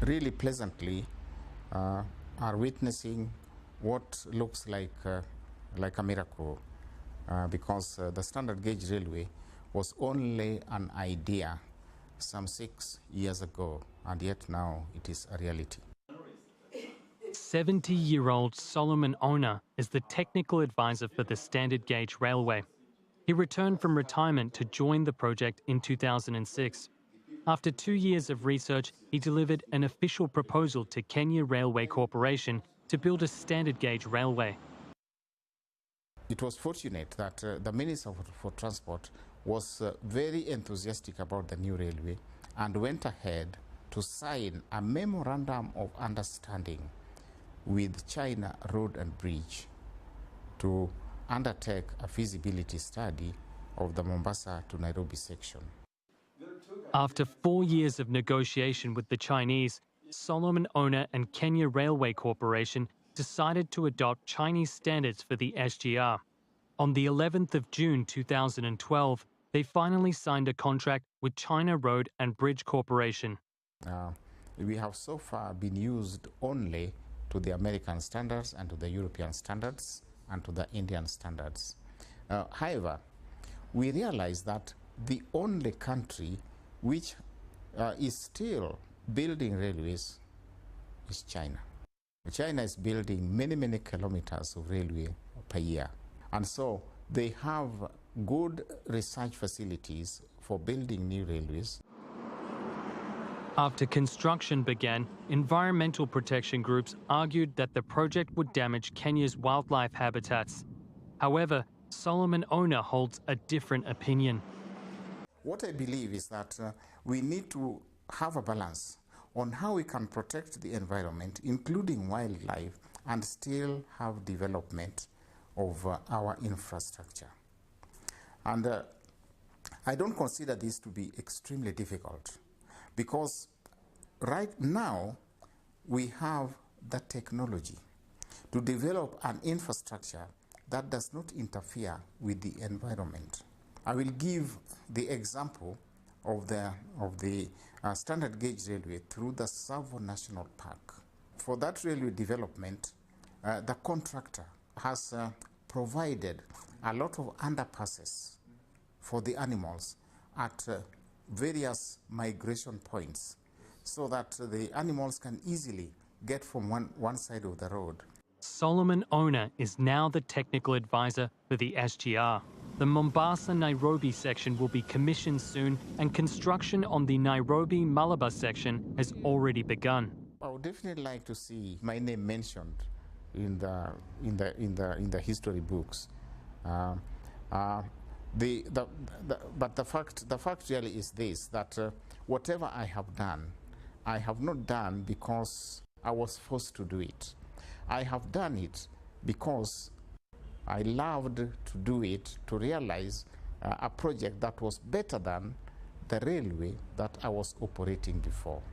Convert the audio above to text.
really pleasantly are witnessing what looks like a miracle, because the standard gauge railway was only an idea some 6 years ago, and yet now it is a reality. 70-year-old Solomon Ona is the technical advisor for the standard gauge railway. He returned from retirement to join the project in 2006. After 2 years of research, he delivered an official proposal to Kenya Railway Corporation to build a standard gauge railway. It was fortunate that the Minister for Transport was very enthusiastic about the new railway and went ahead to sign a memorandum of understanding with China Road and Bridge to undertake a feasibility study of the Mombasa to Nairobi section. After 4 years of negotiation with the Chinese, Solomon Ona and Kenya Railway Corporation decided to adopt Chinese standards for the SGR. On the 11th of June 2012, they finally signed a contract with China Road and Bridge Corporation. We have so far been used only to the American standards and to the European standards and to the Indian standards. However, we realize that the only country which is still building railways is China. China is building many kilometers of railway per year. And so they have good research facilities for building new railways. After construction began, environmental protection groups argued that the project would damage Kenya's wildlife habitats. However, Solomon Ona holds a different opinion. What I believe is that we need to have a balance on how we can protect the environment, including wildlife, and still have development of our infrastructure. And I don't consider this to be extremely difficult, because right now we have the technology to develop an infrastructure that does not interfere with the environment. I will give the example of the standard gauge railway through the Tsavo National Park. For that railway development, the contractor has provided a lot of underpasses for the animals at various migration points, so that the animals can easily get from one side of the road. Solomon Ona is now the technical advisor for the SGR. The Mombasa-Nairobi section will be commissioned soon, and construction on the Nairobi-Malabar section has already begun. I would definitely like to see my name mentioned in the history books. But the fact really is this, that whatever I have not done because I was forced to do it. I have done it because I loved to do it, to realize a project that was better than the railway that I was operating before.